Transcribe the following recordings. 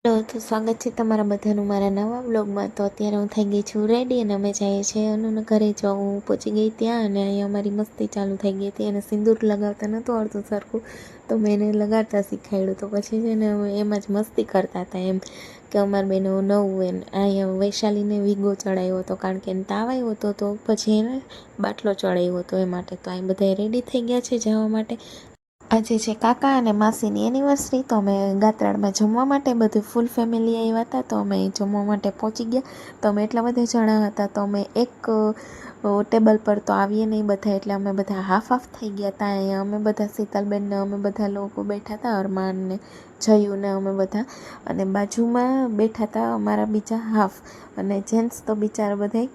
Hello, તો સ્વાગત છે તમારા બધાનું મારા નવા વ્લોગમાં। તો અત્યારે હું થઈ ગઈ છું રેડી અને અમે જઈએ છીએ અનુના ઘરે। જો હું પહોંચી ગઈ ત્યાં અને અહીંયા અમારી મસ્તી ચાલુ થઈ ગઈ હતી। અને સિંદૂર લગાવતા નહોતું આવડતું સરખું, તો મેં એને લગાવતા શીખવાડ્યું। તો પછી છે ને અમે એમાં જ મસ્તી કરતા હતા એમ કે અમારી બેનો નવું એને અહીંયા વૈશાલીને વીગો ચડાવ્યો હતો, કારણ કે એને તાવ આવ્યો હતો, તો પછી એને બાટલો ચડાવ્યો હતો એ માટે। તો અહીં બધા રેડી થઈ ગયા છે જવા માટે। આજે છે કાકા અને માસીની એનિવર્સરી, તો અમે ગાત્રાળમાં જમવા માટે બધું ફૂલ ફેમિલી આવ્યા હતા। તો અમે જમવા માટે પહોંચી ગયા। તો અમે એટલા બધા જણા હતા, તો અમે એક ટેબલ પર તો આવીએ નહીં બધા, એટલે અમે બધા હાફ હાફ થઈ ગયા હતા। અહીંયા અમે બધા શીતલબેનને અમે બધા લોકો બેઠા હતા, અરમાનને જયુને અમે બધા, અને બાજુમાં બેઠા હતા અમારા બીજા હાફ, અને જેન્ટ્સ તો બિચારા બધા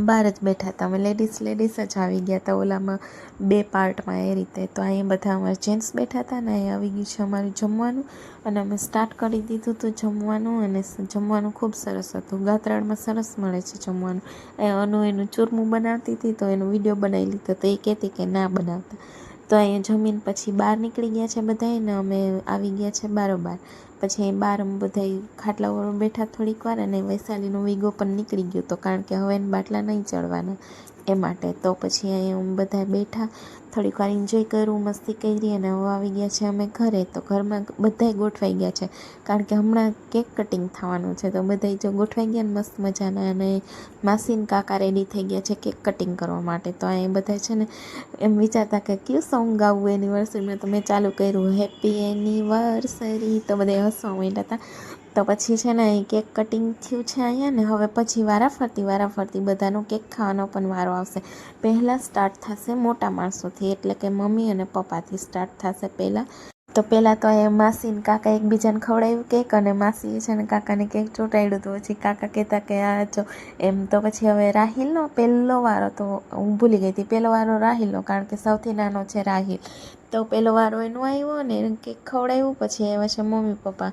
બહાર જ બેઠા હતા। અમે લેડીઝ જ આવી ગયા હતા ઓલામાં બે પાર્ટમાં એ રીતે। તો અહીંયા બધા અમારા જેન્ટ્સ બેઠા હતા ને અહીંયા આવી ગયું છે અમારું જમવાનું, અને અમે સ્ટાર્ટ કરી દીધું હતું જમવાનું। અને જમવાનું ખૂબ સરસ હતું, ગાત્રાળમાં સરસ મળે છે જમવાનું। અનુ એનું ચૂરમું બનાવતી હતી, તો એનો વિડીયો બનાવી લીધો, તો એ કહેતી કે ના બનાવતા। તો અહીંયા જમીન પછી બહાર નીકળી ગયા છે બધાય ને અમે આવી ગયા છે બારોબાર। પછી અહીં બહાર અમે બધા ખાટલા ઉપર બેઠા થોડીક વાર, અને વૈશાલીનો વીગો પણ નીકળી ગયો હતો, કારણ કે હવે એને બાટલા નહીં ચડવાના એ માટે। તો પછી અહીં અમે બધા બેઠા થોડીક વાર એન્જોય કર્યું, મસ્તી કરી, અને હવે આવી ગયા છે અમે ઘરે। તો ઘરમાં બધાય ગોઠવાઈ ગયા છે, કારણ કે હમણાં કેક કટિંગ થવાનું છે, તો બધાય જો ગોઠવાઈ ગયા ને મસ્ત મજાના। અને માસીન કાકા રેડી થઈ ગયા છે કેક કટિંગ કરવા માટે। તો અહીં બધા છે ને એમ વિચારતા કે કયું સોંગ ગાવું એનિવર્સરીમાં, તો મેં ચાલુ કર્યું હેપી એનિવર્સરી, તો બધા હસવા માંડ્યા હતા। તો પછી છે ને અહીં કેક કટિંગ થયું છે અહીંયા ને, હવે પછી વારાફરતી બધાનો કેક ખાવાનો પણ વારો આવશે। પહેલાં સ્ટાર્ટ થશે મોટા માણસોથી, એટલે કે મમ્મી અને પપ્પાથી સ્ટાર્ટ થશે પહેલાં। તો પહેલાં તો અહીંયા માસી ને કાકા એકબીજાને ખવડાવ્યું કેક, અને માસીએ છે ને કાકાને કેક ચોંટાડ્યું। તો પછી કાકા કહેતા કે આ જો એમ। તો પછી હવે રાહિલનો પહેલો વારો, તો હું ભૂલી ગઈ હતી, પહેલો વારો રાહિલનો, કારણ કે સૌથી નાનો છે રાહિલ। તો પહેલો વારો એનો આવ્યો ને એને કેક ખવડાવ્યું, પછી આવ્યા છે મમ્મી પપ્પા।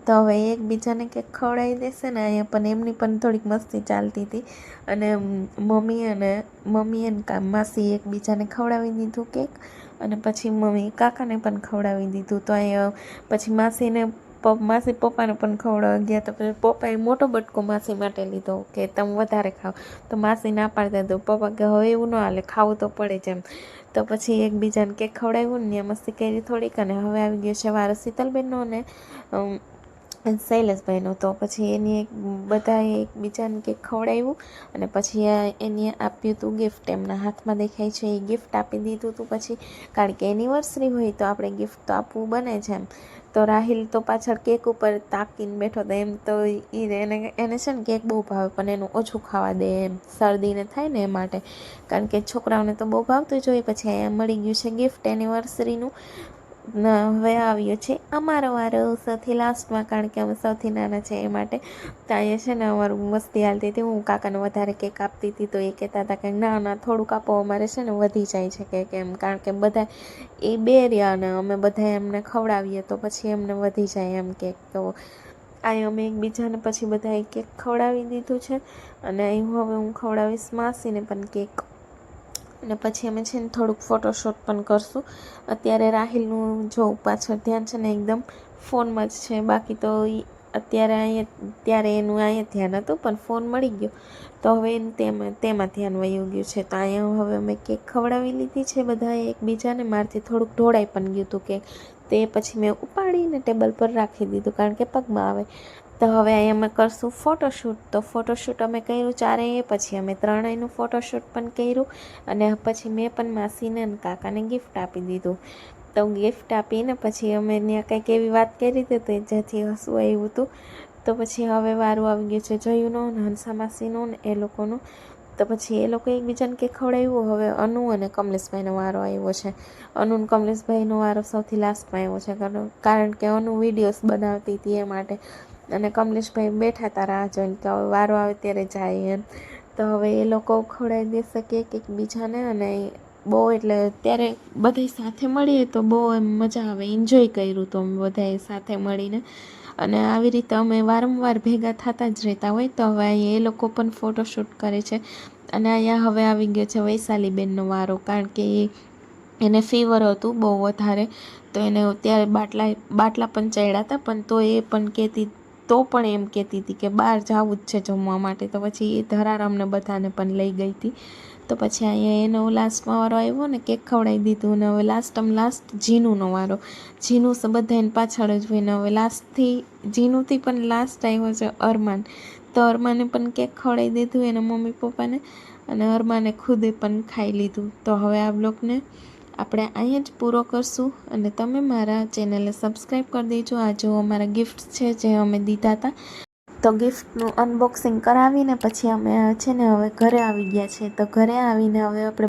તો હવે એકબીજાને કેક ખવડાવી દેશે ને, અહીંયા પણ એમની પણ થોડીક મસ્તી ચાલતી હતી, અને મમ્મી અને માસી એકબીજાને ખવડાવી દીધું કેક, અને પછી મમ્મી કાકાને પણ ખવડાવી દીધું। તો અહીંયા પછી માસી પપ્પાને પણ ખવડાવવા ગયા, તો પછી પપ્પાએ મોટો બટકો માસી માટે લીધો કે તમે વધારે ખાઓ, તો માસી ના પાડતા, તો પપ્પા કે હવે એવું ન હાલે, ખાવું તો પડે જ એમ। તો પછી એકબીજાને કેક ખવડાવ્યું ને મસ્તી કરી થોડીક, અને હવે આવી ગયો છે વારો શીતલબેનનો ને શૈલેષભાઈનો। તો પછી એની બધાએ એકબીજાને કેક ખવડાવ્યું, અને પછી એને આપ્યું હતું ગિફ્ટ, એમના હાથમાં દેખાય છે એ ગિફ્ટ આપી દીધું હતું પછી, કારણ કે એનિવર્સરી હોય તો આપણે ગિફ્ટ તો આપવું બને છે એમ। તો રાહિલ તો પાછળ કેક ઉપર તાકીને બેઠો હતો એમ, તો એને છે ને કેક બહુ ભાવે, પણ એનું ઓછું ખાવા દે એમ, શરદીને થાય ને એ માટે, કારણ કે છોકરાઓને તો બહુ ભાવતું જ હોય। પછી અહીંયા મળી ગયું છે ગિફ્ટ એનિવર્સરીનું। હવે આવ્યો છે અમારો વારો સૌથી લાસ્ટમાં, કારણ કે અમે સૌથી નાના છે એ માટે। તો અહીંયા છે ને અમારું મસ્તી હાલતી હતી, હું કાકાને વધારે કેક આપતી હતી, તો એ કહેતા હતા કે ના થોડુંક આપો, અમારે છે ને વધી જાય છે કેક એમ, કારણ કે બધા એ બે રહ્યા અને અમે બધા એમને ખવડાવીએ તો પછી એમને વધી જાય એમ કેક। તો અહીં અમે એકબીજાને પછી બધાએ કેક ખવડાવી દીધું છે, અને અહીં હવે હું ખવડાવીશ માસીને પણ કેક, અને પછી અમે છે ને થોડુંક ફોટોશૂટ પણ કરશું। અત્યારે રાહિલનું જો પાછળ ધ્યાન છે ને એકદમ ફોનમાં જ છે, બાકી તો ત્યારે એનું અહીંયા ધ્યાન હતું, પણ ફોન મળી ગયો તો હવે તેમાં ધ્યાન વયું ગયું છે। તો અહીંયા હવે અમે કેક ખવડાવી લીધી છે બધાએ એકબીજાને, મારથી થોડુંક ઢોળાઈ પણ ગયું હતું કેક, તે પછી મેં ઉપાડીને ટેબલ પર રાખી દીધું, કારણ કે પગમાં આવે। તો હવે અહીંયા અમે કરશું ફોટોશૂટ। તો ફોટોશૂટ અમે કર્યું ચારેય, પછી અમે ત્રણેયનું ફોટોશૂટ પણ કર્યું, અને પછી મેં પણ માસીને અને કાકાને ગિફ્ટ આપી દીધું। તો ગિફ્ટ આપીને પછી અમે ત્યાં કંઈક એવી વાત કરી હતી તો જેથી હસવું આવ્યું હતું। તો પછી હવે વારું આવી ગયું છે જયુનો ને હંસા માસીનો ને એ લોકોનું। તો પછી એ લોકો એકબીજાને કેક ખવડાવ્યું। હવે અનુ અને કમલેશભાઈનો વારો આવ્યો છે। અનુ અને કમલેશભાઈનો વારો સૌથી લાસ્ટમાં આવ્યો છે, કારણ કે અનુ વિડીયોઝ બનાવતી હતી એ માટે, અને કમલેશભાઈ બેઠા હતા રાહ જોઈને કે હવે વારો આવે ત્યારે જાય એમ। તો હવે એ લોકો ખવડાવી દેશે કેક એકબીજાને, અને બહુ એટલે ત્યારે બધાય સાથે મળીએ તો બહુ એમ મજા આવે, એન્જોય કર્યું તો અમે બધાએ સાથે મળીને, અને આવી રીતે અમે વારંવાર ભેગા થતા જ રહેતા હોય। તો હવે એ લોકો પણ ફોટોશૂટ કરે છે, અને અહીંયા હવે આવી ગયો છે વૈશાલીબેનનો વારો, કારણ કે એને ફીવર હતું બહુ વધારે, તો એને ત્યારે બાટલા પણ ચડ્યા હતા, પણ તો એ પણ કહેતી તો પણ એમ કહેતી હતી કે બહાર જવું જ છે જમવા માટે. તો પછી એ ધરારામને બધાને પણ લઈ ગઈ હતી. તો પછી અહીંયા એનો લાસ્ટમાં વારો આવ્યો ને, કેક ખવડાવી દીધું ને હવે લાસ્ટ જીનુનો વારો. જીનુ બધાને પાછળ જ હોય ને હવે લાસ્ટથી જીનુથી પણ લાસ્ટ આવ્યો છે અરમાન. તો અરમાને પણ કેક ખવડાવી દીધું એના મમ્મી પપ્પાને, અને અરમાને ખુદે પણ ખાઈ લીધું. તો હવે આ બ્લોગને આપણે અહીંયા જ પૂરો કરશું, અને તમે મારા ચેનલને સબસ્ક્રાઈબ કરી દેજો. આ જો અમારા ગિફ્ટ છે જે અમે દીધા હતા, તો ગિફ્ટનું અનબોક્સિંગ કરાવીને પછી અમે છે ને હવે ઘરે આવી ગયા છે. તો ઘરે આવીને હવે આપણે